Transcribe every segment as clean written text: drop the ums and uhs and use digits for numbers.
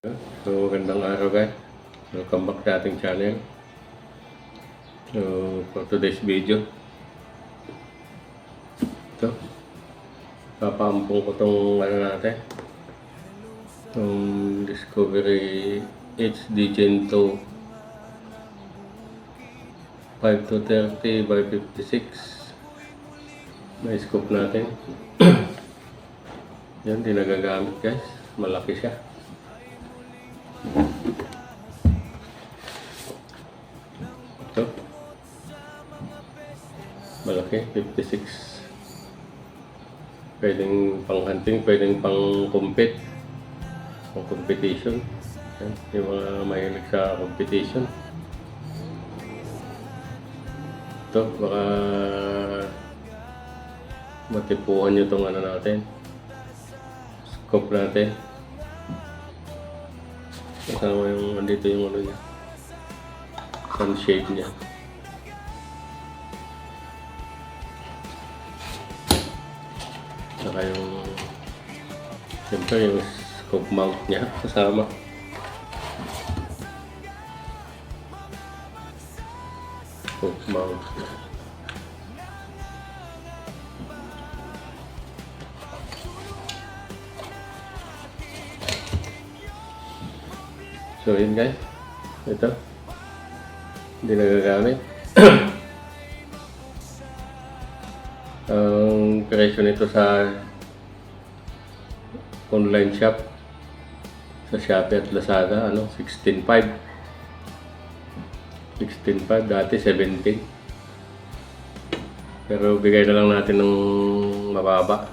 So, magandang araw guys. Welcome back sa ating channel. So, for today's video, ito, papampong ko itong natin. Itong Discovery HD Gen 2 5-30 by 56 na scope natin. Yan, di nagagamit guys. Malaki siya. Ito. Malaki, 56. Pwedeng pang hunting, pwedeng pang compete. Pang competition. Yan, yung mga mahilig sa competition. Ito, baka matipuan nyo itong natin. Scope natin. Kasama yung andito yung niya. Sunshade niya. Saka yung siyempre yung scope mount niya kasama. Scope mount. So yun guys, ito hindi nagagamit. Ang presyo nito sa online shop sa Shopee at Lazada, 16.5 dati 17, pero bigay na lang natin ng mababa.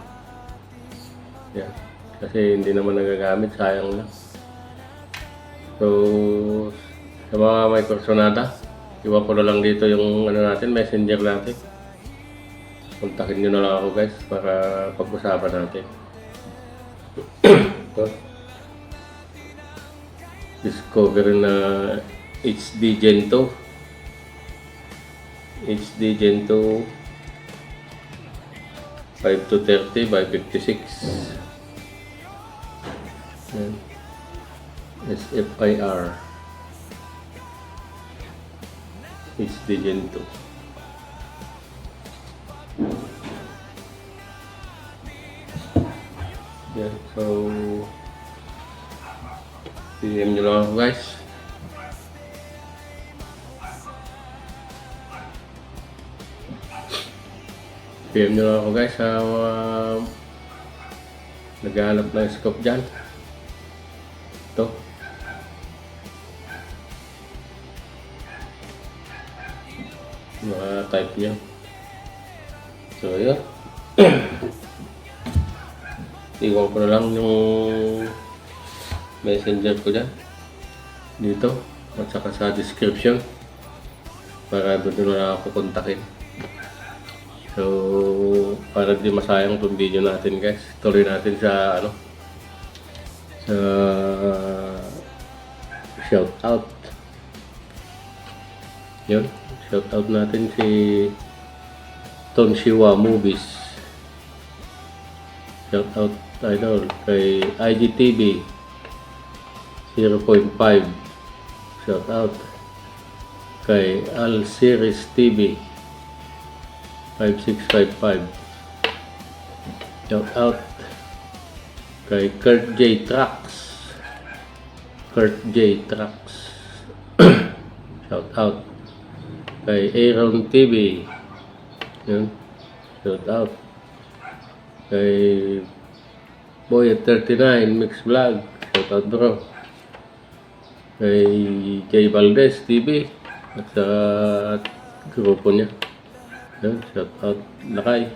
Yan, kasi hindi naman nagagamit, sayang na. So, sa mga may personada, iwan ko na lang dito yung natin, messenger natin. Kontakin nyo na lang ako guys para pag-usapan natin. So, Discovery na HD Gen 2 5-30 by 56. Yan. SFIR HD Gen 2. Yan, so PM nyo lang ako guys. PM nyo lang ako guys sa naghahanap ng scope dyan. Ito mga type niya. So yun. Iwan ko na lang yung messenger ko dyan dito at saka sa description para doon na lang ako kontakin. So para di masayang itong video natin guys, tuloy natin sa sa shout out. Yun, shout out natin si Tonshiwa Movies. Shout out idol kay IGTV 0.5. Shout out kay Al Series TV 5655. Shout out kay Kurt J Trucks. Shout out kay Aaron TV. Yun. Shout out kay Boy at 39 Mix Vlog. Shout out bro. Kay J Valdez TV at sa grupo niya. Yun. Shout out Lakay.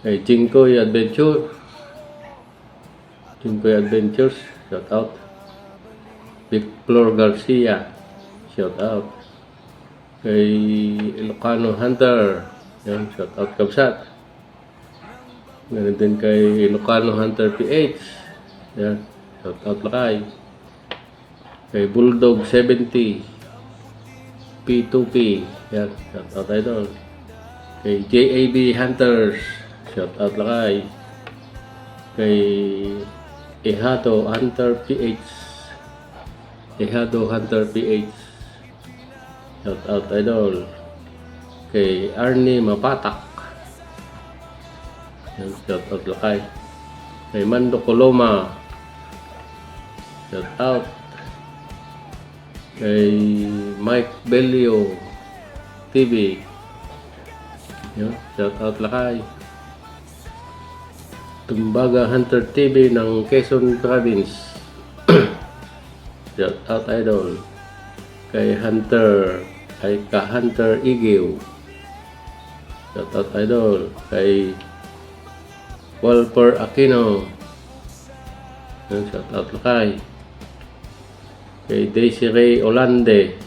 Kay Jinkoy Adventures. Shout out Victor Garcia. Shout out kay Ilocano Hunter. Yan, shout out Kabsat. Ganun din kay Ilocano Hunter PH. Yan, shout out Lakay. Kay Bulldog 70 P2P. Yan, shout out idol. Kay JAB Hunters. Shout out Lakay. Kay Ihado Hunter PH. Ihado Hunter PH. Shout out idol. Kay Arnie Mapatak. Yan, shout out lakay. Kay Mando Coloma. Shout out. Kay Mike Belio TV. Yan, shout out lakay. Tumbaga Hunter TV ng Quezon Province. Shout out idol. Kay Hunter, kay ka-Hunter Igiw. Shout out idol. Kay Walper Aquino. Yan, shout out lakay. Kay Desiree Olande.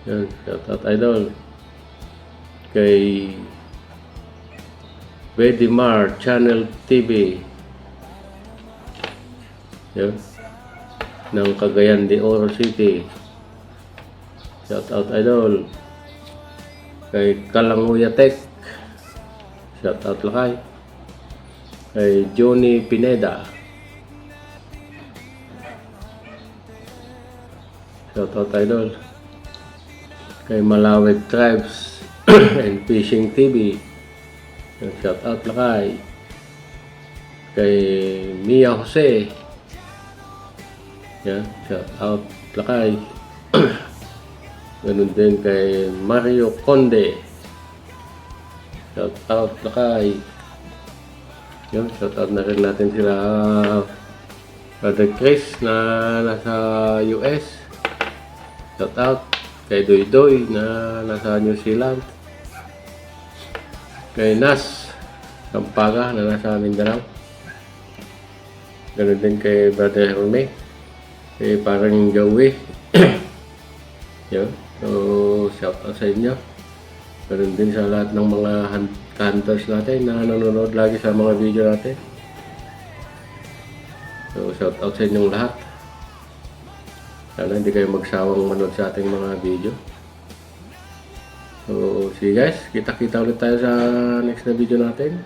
Yan, shout out idol. Kay Wedimar Channel TV. Yan. Ng Cagayan de Oro City. Shout out idol. Kay Kalanguya Tech. Shout out lakay. Kay Johnny Pineda. Shout out idol. Kay Malawig Tribes and Fishing TV. Shout out lakay. Kay Mia Jose. Yan, shout out lakay. Ganun din kay Mario Conde. Shout out lakay. Yan, shout out na rin natin sila Brother Chris na nasa US. Shout out kay Doy Doy na nasa New Zealand. Kay Nas Sampaga na nasa Mindanao. Ganun din kay Brother Rome. Kay parang Joey. Yun. So, shout out sa inyo. Ganun din sa lahat ng mga hunters natin na nanonood lagi sa mga video natin. So, shout out sa inyong lahat. Sana hindi kayo magsawang manood sa ating mga video. So, see you guys. Kita-kita ulit tayo sa next na video natin.